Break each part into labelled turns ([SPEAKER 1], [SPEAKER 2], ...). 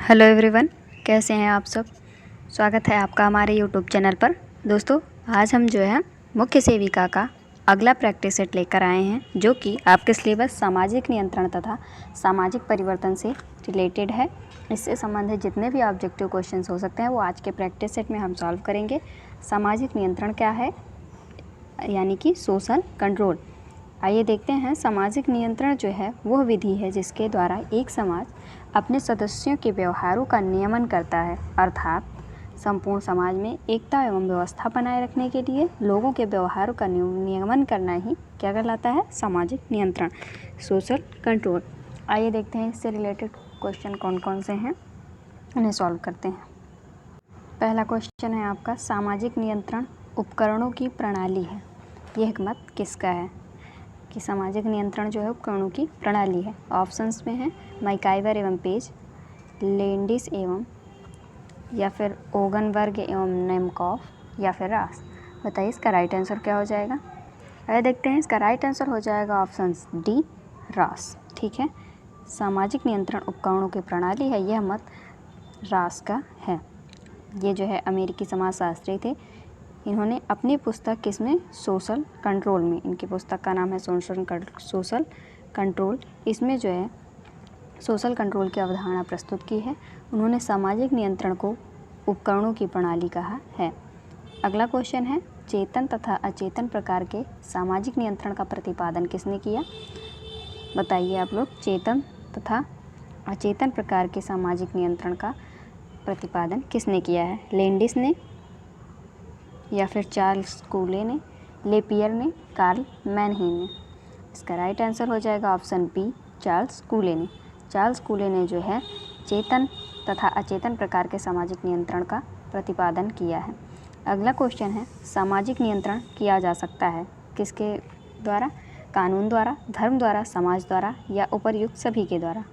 [SPEAKER 1] Hello everyone, कैसे हैं आप सब। स्वागत है आपका हमारे यूट्यूब चैनल पर। दोस्तों, आज हम जो है मुख्य सेविका का अगला प्रैक्टिस सेट लेकर आए हैं, जो कि आपके सिलेबस सामाजिक नियंत्रण तथा सामाजिक परिवर्तन से रिलेटेड है। इससे संबंधित जितने भी ऑब्जेक्टिव क्वेश्चंस हो सकते हैं वो आज के प्रैक्टिस सेट में हम सॉल्व करेंगे। सामाजिक नियंत्रण क्या है, यानी कि सोशल कंट्रोल। आइए देखते हैं। सामाजिक नियंत्रण जो है वह विधि है जिसके द्वारा एक समाज अपने सदस्यों के व्यवहारों का नियमन करता है, अर्थात संपूर्ण समाज में एकता एवं व्यवस्था बनाए रखने के लिए लोगों के व्यवहारों का नियमन करना ही क्या कहलाता है, सामाजिक नियंत्रण, सोशल कंट्रोल। आइए देखते हैं इससे रिलेटेड क्वेश्चन कौन कौन से हैं, उन्हें सॉल्व करते हैं। पहला क्वेश्चन है आपका, सामाजिक नियंत्रण उपकरणों की प्रणाली है, यह मत किसका है कि सामाजिक नियंत्रण जो है उपकरणों की प्रणाली है। ऑप्शंस में है मैकाइवर एवं पेज, लैंडिस एवं, या फिर ओगनबर्ग एवं नेमकॉफ, या फिर रास। बताइए इसका राइट आंसर क्या हो जाएगा। आइए देखते हैं। इसका राइट आंसर हो जाएगा ऑप्शन डी, रास। ठीक है, सामाजिक नियंत्रण उपकरणों की प्रणाली है, यह मत रास का है। ये जो है अमेरिकी समाजशास्त्री थे। इन्होंने अपनी पुस्तक किसमें, सोशल कंट्रोल में, इनकी पुस्तक का नाम है सोशल कंट्रोल। इसमें जो है सोशल कंट्रोल की अवधारणा प्रस्तुत की है। उन्होंने सामाजिक नियंत्रण को उपकरणों की प्रणाली कहा है। अगला क्वेश्चन है, चेतन तथा अचेतन प्रकार के सामाजिक नियंत्रण का प्रतिपादन किसने किया। बताइए आप लोग, चेतन तथा अचेतन प्रकार के सामाजिक नियंत्रण का प्रतिपादन किसने किया है। लैंडिस ने, या फिर चार्ल्स कूले ने, लेपियर ने, कार्ल मैनहीम ने। इसका राइट आंसर हो जाएगा ऑप्शन बी, चार्ल्स कूले ने। चार्ल्स कूले ने जो है चेतन तथा अचेतन प्रकार के सामाजिक नियंत्रण का प्रतिपादन किया है। अगला क्वेश्चन है, सामाजिक नियंत्रण किया जा सकता है किसके द्वारा, कानून द्वारा, धर्म द्वारा, समाज द्वारा, या उपर्युक्त सभी के द्वारा।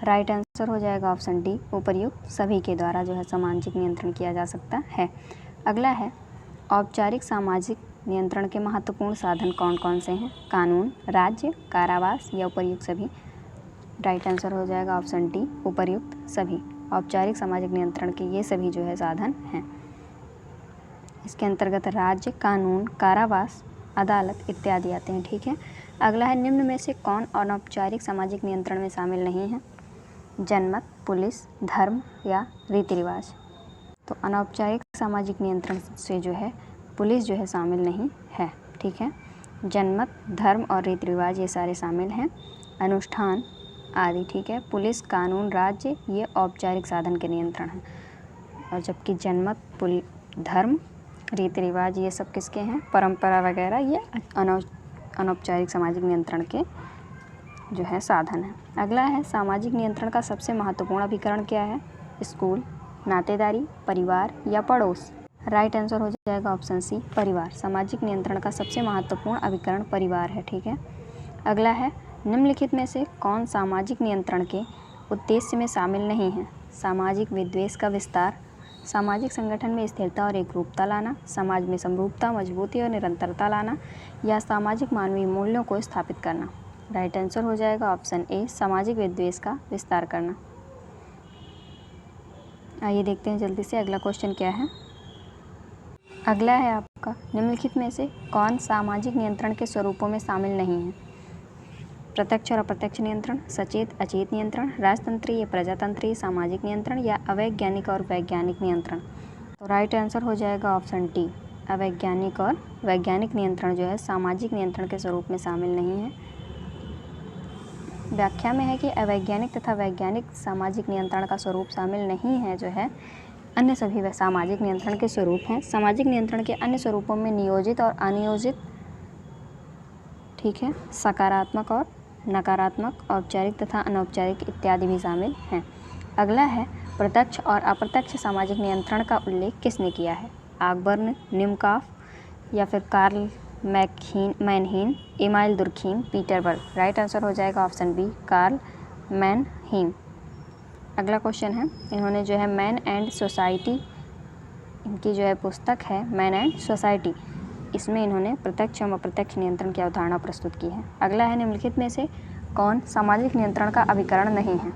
[SPEAKER 1] राइट आंसर हो जाएगा ऑप्शन डी, उपर्युक्त सभी के द्वारा जो है सामाजिक नियंत्रण किया जा सकता है। अगला है, औपचारिक सामाजिक नियंत्रण के महत्वपूर्ण साधन कौन कौन से हैं। कानून, राज्य, कारावास, या उपर्युक्त सभी। राइट आंसर हो जाएगा ऑप्शन डी, उपर्युक्त सभी। औपचारिक सामाजिक नियंत्रण के ये सभी जो है साधन हैं। इसके अंतर्गत राज्य, कानून, कारावास, अदालत इत्यादि आते हैं। ठीक है। अगला है, निम्न में से कौन अनौपचारिक सामाजिक नियंत्रण में शामिल नहीं है। जनमत, पुलिस, धर्म, या रीति रिवाज। तो अनौपचारिक सामाजिक नियंत्रण से जो है पुलिस जो है शामिल नहीं है। ठीक है। जनमत, धर्म और रीति रिवाज ये सारे शामिल हैं, अनुष्ठान आदि। ठीक है। पुलिस, कानून, राज्य ये औपचारिक साधन के नियंत्रण हैं, और जबकि जनमत, धर्म, रीति रिवाज ये सब किसके हैं, परंपरा वगैरह, ये अनौपचारिक सामाजिक नियंत्रण के जो है साधन है। अगला है, सामाजिक नियंत्रण का सबसे महत्वपूर्ण अभिकरण क्या है। स्कूल, नातेदारी, परिवार, या पड़ोस। राइट आंसर हो जाएगा ऑप्शन सी, परिवार। सामाजिक नियंत्रण का सबसे महत्वपूर्ण अभिकरण परिवार है। ठीक है। अगला है, निम्नलिखित में से कौन सामाजिक नियंत्रण के उद्देश्य में शामिल नहीं है। सामाजिक विद्वेष का विस्तार, सामाजिक संगठन में स्थिरता और एकरूपता लाना, समाज में समरूपता, मजबूती और निरंतरता लाना, या सामाजिक मानवीय मूल्यों को स्थापित करना। राइट आंसर हो जाएगा ऑप्शन ए, सामाजिक विद्वेष का विस्तार करना। आइए देखते हैं जल्दी से अगला क्वेश्चन क्या है। अगला है आपका, निम्नलिखित में से कौन सामाजिक नियंत्रण के स्वरूपों में शामिल नहीं है। प्रत्यक्ष और अप्रत्यक्ष नियंत्रण, सचेत अचेत नियंत्रण, राजतंत्रीय प्रजातंत्रीय सामाजिक नियंत्रण, या अवैज्ञानिक और वैज्ञानिक नियंत्रण। तो राइट आंसर हो जाएगा ऑप्शन डी, अवैज्ञानिक और वैज्ञानिक नियंत्रण जो है सामाजिक नियंत्रण के स्वरूप में शामिल नहीं है। व्याख्या में है कि अवैज्ञानिक तथा वैज्ञानिक सामाजिक नियंत्रण का स्वरूप शामिल नहीं है, जो है अन्य सभी वे सामाजिक नियंत्रण के स्वरूप हैं। सामाजिक नियंत्रण के अन्य स्वरूपों में नियोजित और अनियोजित, ठीक है, सकारात्मक और नकारात्मक, औपचारिक तथा अनौपचारिक इत्यादि भी शामिल हैं। अगला है, प्रत्यक्ष और अप्रत्यक्ष सामाजिक नियंत्रण का उल्लेख किसने किया है। ऑकबर्न, निमकॉफ, या फिर Karl Mannheim, Emile Durkheim, Peter Berg. Right answer हो जाएगा ऑप्शन बी, कार्ल मैनहीम। अगला क्वेश्चन है, इन्होंने जो है मैन एंड सोसाइटी, इनकी जो है पुस्तक है मैन एंड सोसाइटी, इसमें इन्होंने प्रत्यक्ष एवं अप्रत्यक्ष नियंत्रण की अवधारणा प्रस्तुत की है। अगला है, निम्नलिखित में से कौन सामाजिक नियंत्रण का अभिकरण नहीं है।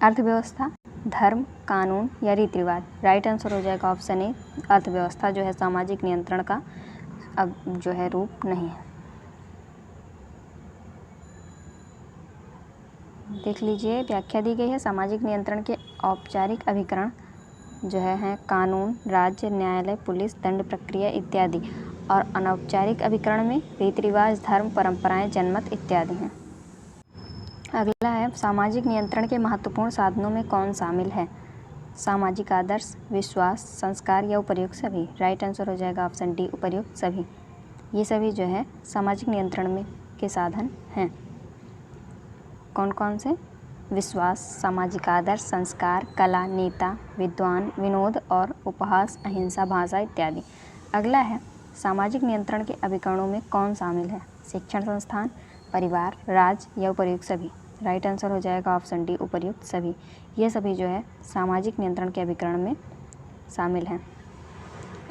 [SPEAKER 1] अर्थव्यवस्था, धर्म, कानून या रीति रिवाज। राइट आंसर हो जाएगा ऑप्शन ए, अर्थव्यवस्था जो है सामाजिक नियंत्रण का अब जो है रूप नहीं है। देख लीजिए, व्याख्या दी गई है सामाजिक नियंत्रण के औपचारिक अभिकरण जो है कानून, राज्य, न्यायालय, पुलिस, दंड प्रक्रिया इत्यादि, और अनौपचारिक अभिकरण में रीति रिवाज, धर्म, परंपराएं, जनमत इत्यादि हैं। अगला है सामाजिक नियंत्रण के महत्वपूर्ण साधनों में कौन शामिल है? सामाजिक आदर्श, विश्वास, संस्कार या उपर्युक्त सभी। राइट आंसर हो जाएगा ऑप्शन डी, उपर्युक्त सभी। ये सभी जो है सामाजिक नियंत्रण में के साधन हैं। कौन कौन से? विश्वास, सामाजिक आदर्श, संस्कार, कला, नेता, विद्वान, विनोद और उपहास, अहिंसा, भाषा इत्यादि। अगला है सामाजिक नियंत्रण के अभिकरणों में कौन शामिल है? शिक्षण संस्थान, परिवार, राज्य या उपर्युक्त सभी। राइट आंसर हो जाएगा ऑप्शन डी, उपर्युक्त सभी। ये सभी जो है सामाजिक नियंत्रण के अभिकरण में शामिल हैं।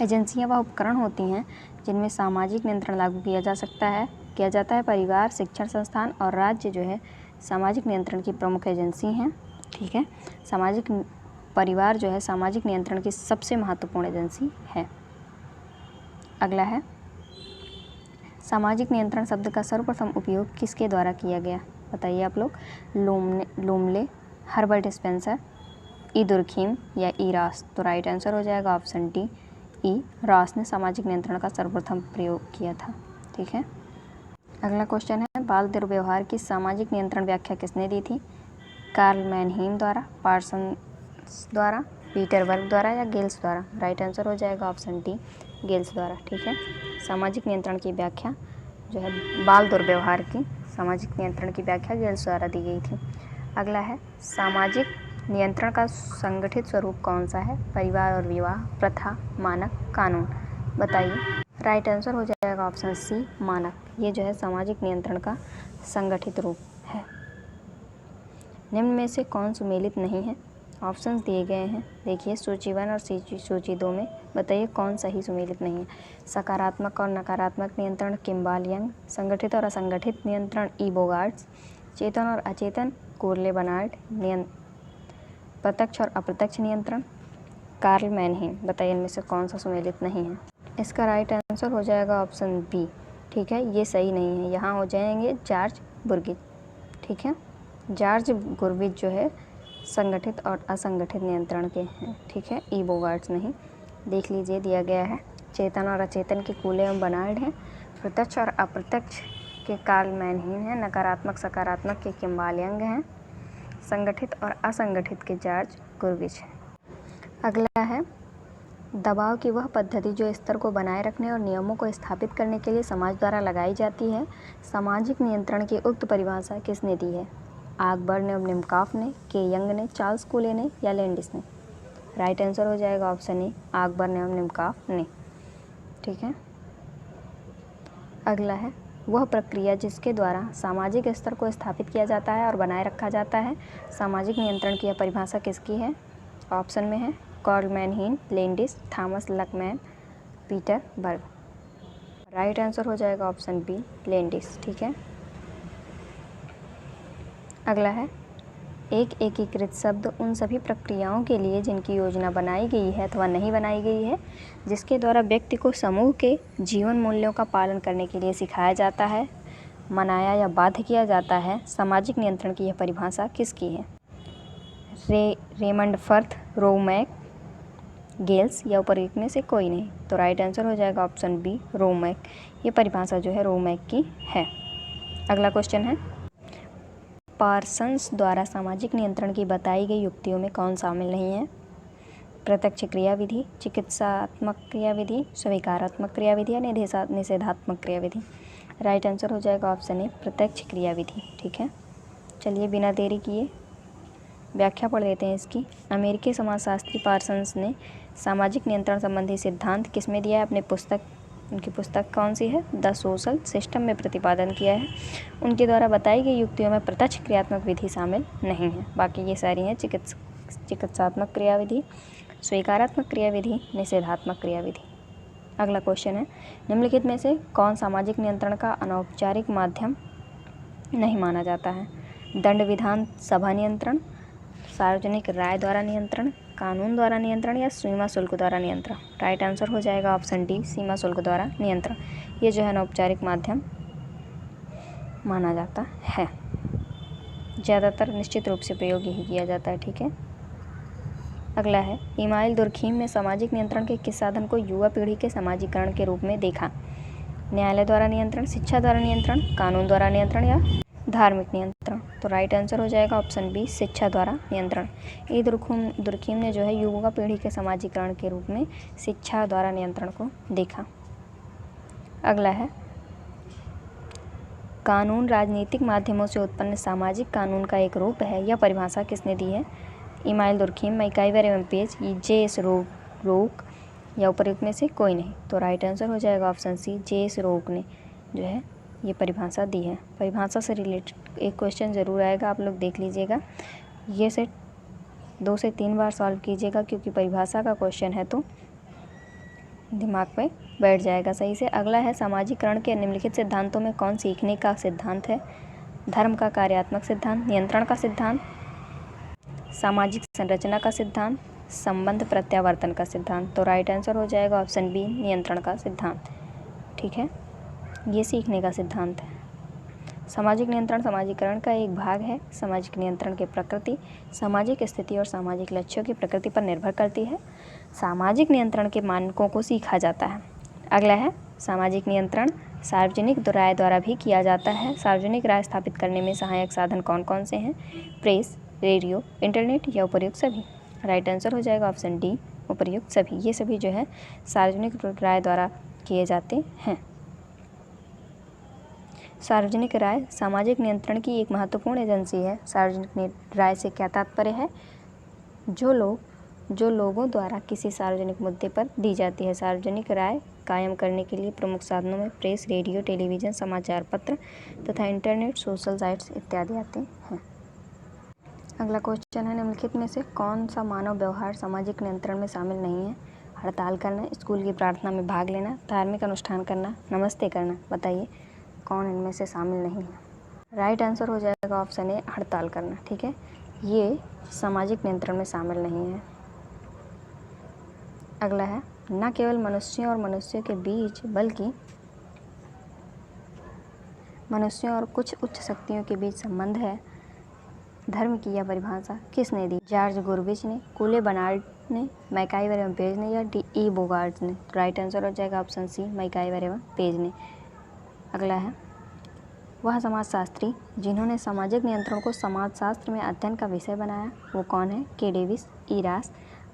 [SPEAKER 1] एजेंसियां व उपकरण होती हैं जिनमें सामाजिक नियंत्रण लागू किया जाता है। परिवार, शिक्षण संस्थान और राज्य जो है सामाजिक नियंत्रण की प्रमुख एजेंसी हैं। ठीक है, परिवार जो है सामाजिक नियंत्रण की सबसे महत्वपूर्ण एजेंसी है। अगला है सामाजिक नियंत्रण शब्द का सर्वप्रथम उपयोग किसके द्वारा किया गया? बताइए आप लोग। लोमले, हर्बर्ट स्पेंसर, ई दुर्खीम या ई रास। तो राइट आंसर हो जाएगा ऑप्शन डी, ई रास ने सामाजिक नियंत्रण का सर्वप्रथम प्रयोग किया था। ठीक है, अगला क्वेश्चन है बाल दुर्व्यवहार की सामाजिक नियंत्रण व्याख्या किसने दी थी? कार्ल मैनहीम द्वारा, पार्सन्स द्वारा, पीटरबर्ग द्वारा या गेल्स द्वारा। राइट आंसर हो जाएगा ऑप्शन डी, गेल्स द्वारा। ठीक है, सामाजिक नियंत्रण की व्याख्या जो है बाल दुर्व्यवहार की सामाजिक नियंत्रण की व्याख्या गेल्स द्वारा दी गई थी। अगला है सामाजिक नियंत्रण का संगठित स्वरूप कौन सा है? परिवार और विवाह, प्रथा, मानक, कानून। बताइए। राइट आंसर हो जाएगा ऑप्शन सी, मानक। ये जो है सामाजिक नियंत्रण का संगठित रूप है। निम्न में से कौन सुमेलित नहीं है? ऑप्शंस दिए गए हैं, देखिए सूची 1 और सूची 2 में बताइए कौन सही सुमेलित नहीं है। सकारात्मक और नकारात्मक नियंत्रण किम्बाल यंग, संगठित और असंगठित नियंत्रण ई बोगार्ट्स, चेतन और अचेतन कोर्ले बनार्ड, प्रत्यक्ष और अप्रत्यक्ष नियंत्रण कार्ल मैनहीम। बताइए इनमें से कौन सा सुमेलित नहीं है? इसका राइट आंसर हो जाएगा ऑप्शन बी। ठीक है, ये सही नहीं है। यहाँ हो जाएंगे जॉर्ज बुर्गिच। ठीक है, जॉर्ज गुरविच जो है संगठित और असंगठित नियंत्रण के हैं। ठीक है, ई बोगार्ट्स नहीं। देख लीजिए, दिया गया है चेतन और अचेतन के कूले एवं बनार्ड हैं, प्रत्यक्ष और अप्रत्यक्ष के कार्ल मैनहीम हैं, नकारात्मक सकारात्मक के किम्बाल यंग हैं, संगठित और असंगठित के जॉर्ज गुरविच हैं। अगला है दबाव की वह पद्धति जो स्तर को बनाए रखने और नियमों को स्थापित करने के लिए समाज द्वारा लगाई जाती है। सामाजिक नियंत्रण की उक्त परिभाषा किसने दी है? आकबर्न एवं निमकॉफ ने, के यंग ने, चार्ल्स कूले ने या लैंडिस ने। राइट आंसर हो जाएगा ऑप्शन ए, आकबर्न एवं निमकॉफ ने। ठीक है, अगला है वह प्रक्रिया जिसके द्वारा सामाजिक स्तर को स्थापित किया जाता है और बनाए रखा जाता है। सामाजिक नियंत्रण की यह परिभाषा किसकी है? ऑप्शन में है Karl Mannheim, Landis, Thomas Luckmann, Peter Berg. Right answer हो जाएगा ऑप्शन बी, लैंडिस। ठीक है, अगला है एक एकीकृत शब्द उन सभी प्रक्रियाओं के लिए जिनकी योजना बनाई गई है अथवा नहीं बनाई गई है, जिसके द्वारा व्यक्ति को समूह के जीवन मूल्यों का पालन करने के लिए सिखाया जाता है, मनाया या बाध्य किया जाता है। सामाजिक नियंत्रण की यह परिभाषा किसकी है? रेमंड फर्थ, रोमैक, गेल्स या उपर्युक्त में से कोई नहीं। तो राइट आंसर हो जाएगा ऑप्शन बी, रोमैक। ये परिभाषा जो है रोमैक की है। अगला क्वेश्चन है पार्सन्स द्वारा सामाजिक नियंत्रण की बताई गई युक्तियों में कौन शामिल नहीं है? प्रत्यक्ष क्रियाविधि, चिकित्सात्मक क्रियाविधि, स्वीकारात्मक क्रियाविधि या निषेधात्मक क्रियाविधि। राइट आंसर हो जाएगा ऑप्शन ए, प्रत्यक्ष क्रियाविधि। ठीक है, चलिए बिना देरी किए व्याख्या पढ़ लेते हैं इसकी। अमेरिकी समाजशास्त्री पार्सन्स ने सामाजिक नियंत्रण संबंधी सिद्धांत किसमें दिया है? अपने उनकी पुस्तक कौन सी है? द सोशल सिस्टम में प्रतिपादन किया है। उनके द्वारा बताई गई युक्तियों में प्रत्यक्ष क्रियात्मक विधि शामिल नहीं है, बाकी ये सारी हैं चिकित्सात्मक क्रियाविधि, स्वीकारात्मक क्रियाविधि, निषेधात्मक क्रियाविधि। अगला क्वेश्चन है निम्नलिखित में से कौन सामाजिक नियंत्रण का अनौपचारिक माध्यम नहीं माना जाता है? दंड विधान सभा नियंत्रण, सार्वजनिक राय द्वारा नियंत्रण, कानून द्वारा नियंत्रण या सीमा शुल्क द्वारा नियंत्रण। राइट आंसर हो जाएगा ऑप्शन डी, सीमा शुल्क द्वारा नियंत्रण। ये जो है अनौपचारिक माध्यम माना जाता है। ज़्यादातर निश्चित रूप से प्रयोग यही किया जाता है। ठीक है, अगला है इमाइल दुर्खीम में सामाजिक नियंत्रण के किस साधन को युवा पीढ़ी के सामाजिकरण के रूप में देखा? न्यायालय द्वारा नियंत्रण, शिक्षा द्वारा नियंत्रण, कानून द्वारा नियंत्रण या धार्मिक नियंत्रण। तो राइट आंसर हो जाएगा ऑप्शन बी, शिक्षा द्वारा नियंत्रण। ई दुर्खीम ने जो है युवा पीढ़ी के सामाजिकरण के रूप में शिक्षा द्वारा नियंत्रण को देखा। अगला है कानून राजनीतिक माध्यमों से उत्पन्न सामाजिक कानून का एक रूप है। यह परिभाषा किसने दी है? इमाइल दुर्खीम, मैकाइवर एवं पेज, जे.एस. रोक या उपर्युक्त में से कोई नहीं। तो राइट आंसर हो जाएगा ऑप्शन सी, जे.एस. रोक ने जो है ये परिभाषा दी है। परिभाषा से रिलेटेड एक क्वेश्चन ज़रूर आएगा, आप लोग देख लीजिएगा। ये सेट 2 से 3 बार सॉल्व कीजिएगा, क्योंकि परिभाषा का क्वेश्चन है तो दिमाग में बैठ जाएगा सही से। अगला है सामाजिकरण के निम्नलिखित सिद्धांतों में कौन सीखने का सिद्धांत है? धर्म का कार्यात्मक सिद्धांत, नियंत्रण का सिद्धांत, सामाजिक संरचना का सिद्धांत, संबंध प्रत्यावर्तन का सिद्धांत। तो राइट आंसर हो जाएगा ऑप्शन बी, नियंत्रण का सिद्धांत। ठीक है, ये सीखने का सिद्धांत है। सामाजिक नियंत्रण सामाजिकरण का एक भाग है। सामाजिक नियंत्रण की प्रकृति सामाजिक स्थिति और सामाजिक लक्ष्यों की प्रकृति पर निर्भर करती है। सामाजिक नियंत्रण के मानकों को सीखा जाता है। अगला है सामाजिक नियंत्रण सार्वजनिक राय द्वारा भी किया जाता है। सार्वजनिक राय स्थापित करने में सहायक साधन कौन कौन से हैं? प्रेस, रेडियो, इंटरनेट या उपर्युक्त सभी। राइट आंसर हो जाएगा ऑप्शन डी, उपर्युक्त सभी। ये सभी जो है सार्वजनिक राय द्वारा किए जाते हैं। सार्वजनिक राय सामाजिक नियंत्रण की एक महत्वपूर्ण एजेंसी है। सार्वजनिक राय से क्या तात्पर्य है? जो लोगों द्वारा किसी सार्वजनिक मुद्दे पर दी जाती है। सार्वजनिक राय कायम करने के लिए प्रमुख साधनों में प्रेस, रेडियो, टेलीविज़न, समाचार पत्र तथा इंटरनेट, सोशल साइट्स इत्यादि आते हैं। अगला क्वेश्चन है निम्नलिखित में से कौन सा मानव व्यवहार सामाजिक नियंत्रण में शामिल नहीं है? हड़ताल करना, स्कूल की प्रार्थना में भाग लेना, धार्मिक अनुष्ठान करना, नमस्ते करना। बताइए कौन इनमें से शामिल नहीं है? राइट आंसर हो जाएगा ऑप्शन ए, हड़ताल करना। ठीक है, ये सामाजिक नियंत्रण में शामिल नहीं है। अगला है न केवल मनुष्यों और मनुष्यों के बीच बल्कि मनुष्यों और कुछ उच्च शक्तियों के बीच संबंध है। धर्म की यह परिभाषा किसने दी? जॉर्ज गुरविच ने, कूले बर्नार्ड ने, मैकाइवर एवं पेज ने या डी.ई. बोगार्ट ने। राइट आंसर हो जाएगा ऑप्शन सी, मैकाइवर एवं पेज ने। अगला है वह समाजशास्त्री जिन्होंने सामाजिक नियंत्रण को समाजशास्त्र में अध्ययन का विषय बनाया, वो कौन है? के डेविस, ई रास,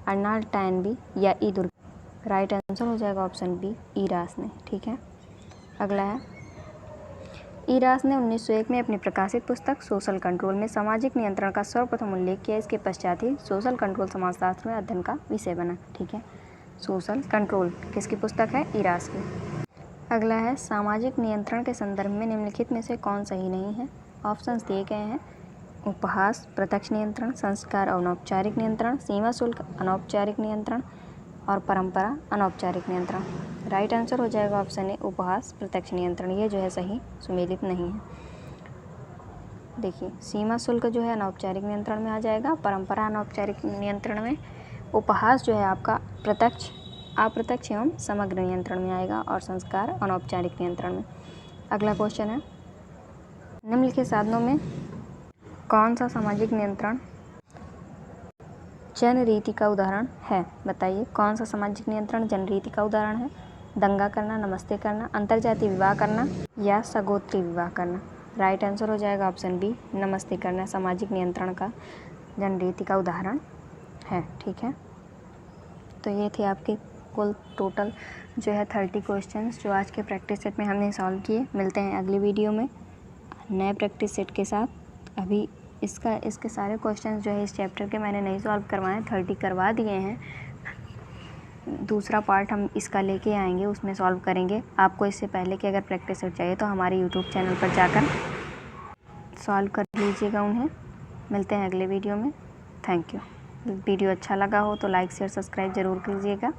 [SPEAKER 1] अर्नल्ड टॉयनबी या ई दुर्खीम। राइट आंसर हो जाएगा ऑप्शन बी, ई रास ने। ठीक है, अगला है ई रास ने 1901 में अपनी प्रकाशित पुस्तक सोशल कंट्रोल में सामाजिक नियंत्रण का सर्वप्रथम उल्लेख किया। इसके पश्चात ही सोशल कंट्रोल समाजशास्त्र में अध्ययन का विषय बना। ठीक है, सोशल कंट्रोल किसकी पुस्तक है? ई रास की। अगला है सामाजिक नियंत्रण के संदर्भ में निम्नलिखित में से कौन सही नहीं है? ऑप्शंस दिए गए हैं। उपहास प्रत्यक्ष नियंत्रण, संस्कार अनौपचारिक नियंत्रण, सीमा शुल्क अनौपचारिक नियंत्रण और परंपरा अनौपचारिक नियंत्रण। राइट आंसर हो जाएगा ऑप्शन ए, उपहास प्रत्यक्ष नियंत्रण। ये जो है सही सुमेलित नहीं है। देखिए सीमा शुल्क जो है अनौपचारिक नियंत्रण में आ जाएगा, परंपरा अनौपचारिक नियंत्रण में, उपहास जो है आपका प्रत्यक्ष अप्रत्यक्ष एवं समग्र नियंत्रण में आएगा और संस्कार अनौपचारिक नियंत्रण में। अगला क्वेश्चन है निम्नलिखित साधनों में कौन सा सामाजिक नियंत्रण जनरीति का उदाहरण है? बताइए कौन सा सामाजिक नियंत्रण जनरीति का उदाहरण है? दंगा करना, नमस्ते करना, अंतर्जातीय विवाह करना या सगोत्री विवाह करना। राइट आंसर हो जाएगा ऑप्शन बी, नमस्ते करना सामाजिक नियंत्रण का जनरीति का उदाहरण है। ठीक है, तो ये थे आपके कुल टोटल जो है 30 क्वेश्चंस जो आज के प्रैक्टिस सेट में हमने सॉल्व किए। मिलते हैं अगली वीडियो में नए प्रैक्टिस सेट के साथ। अभी इसके सारे क्वेश्चंस जो है इस चैप्टर के मैंने नहीं सॉल्व करवाए, 30 करवा दिए हैं। दूसरा पार्ट हम इसका लेके आएंगे, उसमें सॉल्व करेंगे। आपको इससे पहले कि अगर प्रैक्टिस सेट चाहिए तो हमारे यूट्यूब चैनल पर जाकर सॉल्व कर लीजिएगा उन्हें। मिलते हैं अगले वीडियो में। Thank you. वीडियो अच्छा लगा हो तो लाइक शेयर सब्सक्राइब ज़रूर कीजिएगा।